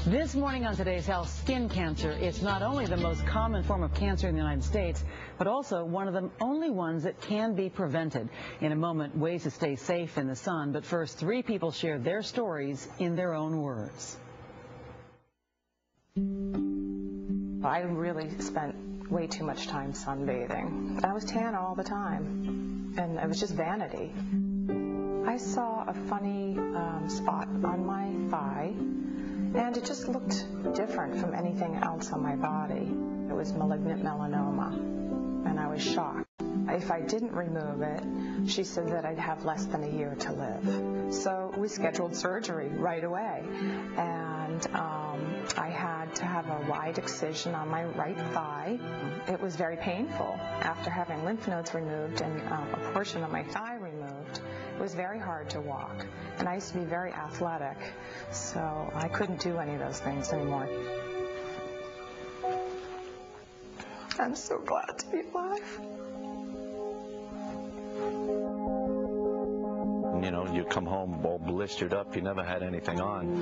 This morning on Today's Health, skin cancer is not only the most common form of cancer in the United States, but also one of the only ones that can be prevented. In a moment, ways to stay safe in the sun. But first, 3 people shared their stories in their own words. I really spent way too much time sunbathing. I was tan all the time, and it was just vanity. I saw a funny spot on my thigh, and it just looked different from anything else on my body. It was malignant melanoma, and I was shocked. If I didn't remove it, she said that I'd have less than a year to live. So we scheduled surgery right away, and I had to have a wide excision on my right thigh. It was very painful. After having lymph nodes removed and a portion of my thigh removed, it was very hard to walk. And I used to be very athletic, so I couldn't do any of those things anymore. I'm so glad to be alive. You know, you come home all blistered up. You never had anything on.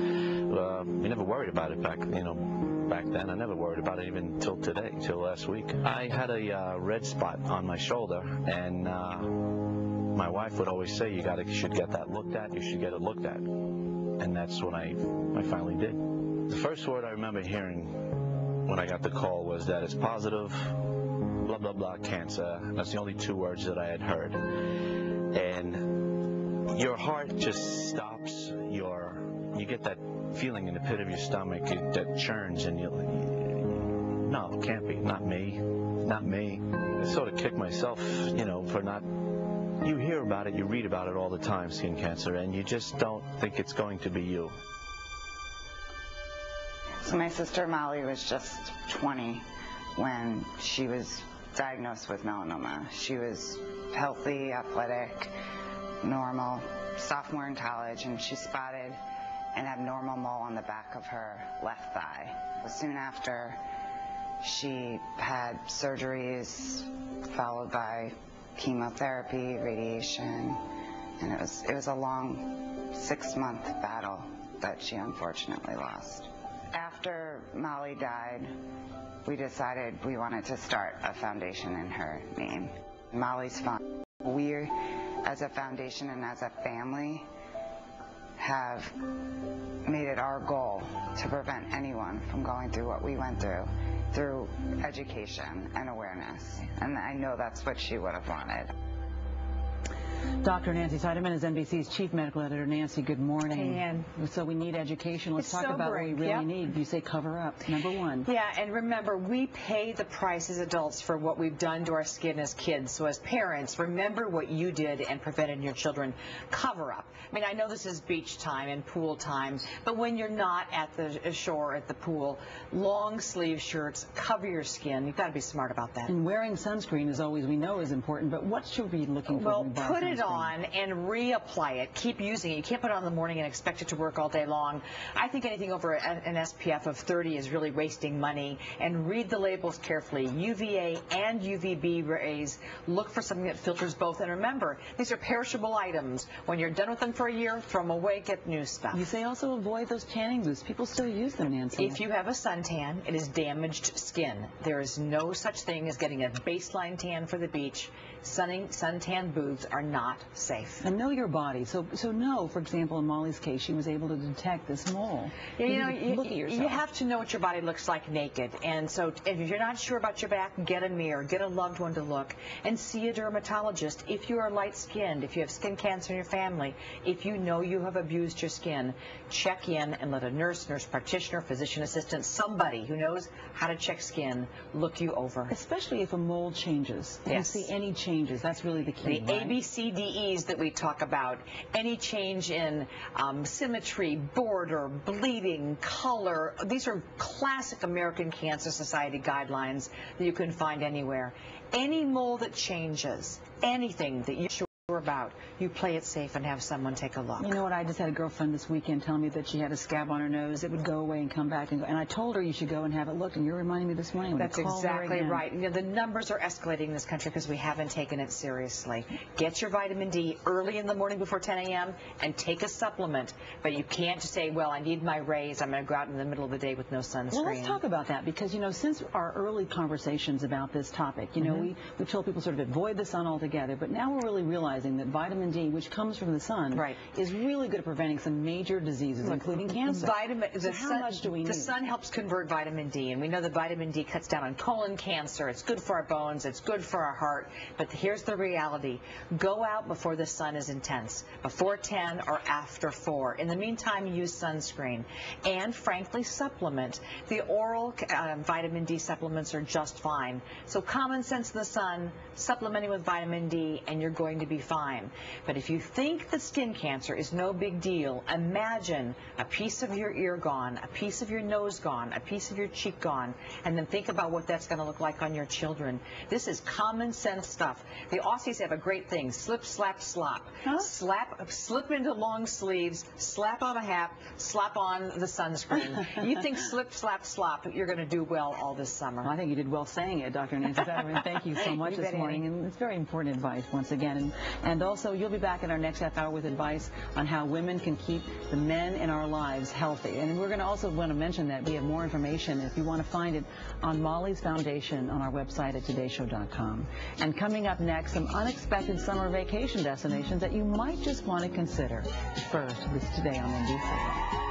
You never worried about it back then. I never worried about it even till today, till last week. I had a red spot on my shoulder, and my wife would always say, you should get that looked at. You should get it looked at. And that's what I finally did. The first word I remember hearing when I got the call was that it's positive, blah, blah, blah, cancer. That's the only 2 words that I had heard. And your heart just stops. You get that feeling in the pit of your stomach that churns, and no, it can't be. Not me. Not me. I sort of kick myself, for not. You hear about it, you read about it all the time, skin cancer, and you just don't think it's going to be you. So my sister Molly was just 20 when she was diagnosed with melanoma. She was healthy, athletic, normal, sophomore in college, and she spotted an abnormal mole on the back of her left thigh. Soon after, she had surgeries followed by chemotherapy, radiation, and it was a long 6-month battle that she unfortunately lost. After Molly died, we decided we wanted to start a foundation in her name, Molly's Fund. We, as a foundation and as a family, have made it our goal to prevent anyone from going through what we went through education and awareness. And I know that's what she would have wanted. Dr. Nancy Snyderman is NBC's chief medical editor. Nancy, good morning. Hey, Ann. So we need education. Let's talk about what we really need. You say cover up, number 1. Yeah, and remember, we pay the price as adults for what we've done to our skin as kids. So as parents, remember what you did and prevented your children. Cover up. I mean, I know this is beach time and pool time, but when you're not at the shore, at the pool, long sleeve shirts, cover your skin. You've got to be smart about that. And wearing sunscreen, as always, we know is important, but what should we be looking for? Well, put it on and reapply it. Keep using it. You can't put it on in the morning and expect it to work all day long. I think anything over an SPF of 30 is really wasting money. And read the labels carefully. UVA and UVB rays. Look for something that filters both. And remember, these are perishable items. When you're done with them for a year, throw them away, get new stuff. You say also avoid those tanning booths. People still use them, Nancy. If you have a suntan, it is damaged skin. There is no such thing as getting a baseline tan for the beach. Suntan booths are not safe. And know your body. So know, for example, in Molly's case, she was able to detect this mole. Yeah, look at yourself. You have to know what your body looks like naked. And so if you're not sure about your back, get a mirror, get a loved one to look, and see a dermatologist. If you are light-skinned, if you have skin cancer in your family, if you know you have abused your skin, check in and let a nurse practitioner, physician assistant, somebody who knows how to check skin, look you over. Especially if a mole changes. Yes. You see any changes. That's really the key. The ABCDEs that we talk about, any change in symmetry, border, bleeding, color. These are classic American Cancer Society guidelines that you can find anywhere. Any mole that changes, anything that you're sure about, you play it safe and have someone take a look. You know what? I just had a girlfriend this weekend tell me that she had a scab on her nose. It would go away and come back. And I told her you should go and have it looked. And you're reminding me this morning. That's exactly right. You know, the numbers are escalating in this country because we haven't taken it seriously. Get your vitamin D early in the morning before 10 a.m. and take a supplement. But you can't just say, well, I need my rays. I'm going to go out in the middle of the day with no sunscreen. Well, let's talk about that because, you know, since our early conversations about this topic, you know, we told people sort of avoid the sun altogether. But now we're really realizing that vitamin D, which comes from the sun, is really good at preventing some major diseases, including cancer. How much do we need? The sun helps convert vitamin D, and we know that vitamin D cuts down on colon cancer. It's good for our bones. It's good for our heart. But here's the reality. Go out before the sun is intense, before 10 or after 4. In the meantime, use sunscreen. And, frankly, supplement. The oral vitamin D supplements are just fine. So common sense in the sun, supplementing with vitamin D, and you're going to be fine. But if you think that skin cancer is no big deal, imagine a piece of your ear gone, a piece of your nose gone, a piece of your cheek gone, and then think about what that's going to look like on your children. This is common sense stuff. The Aussies have a great thing, slip, slap, slop. Slip into long sleeves, slap on a hat, slap on the sunscreen. You think slip, slap, slop, you're going to do well all this summer. Well, I think you did well saying it, Dr. Nancy Snyderman. Thank you so much this morning. And it's very important advice once again. And also, you'll be back in our next half hour with advice on how women can keep the men in our lives healthy. And we're going to also want to mention that we have more information, if you want to find it, on Molly's Foundation on our website at todayshow.com. And coming up next, some unexpected summer vacation destinations that you might just want to consider. First, this is Today on NBC.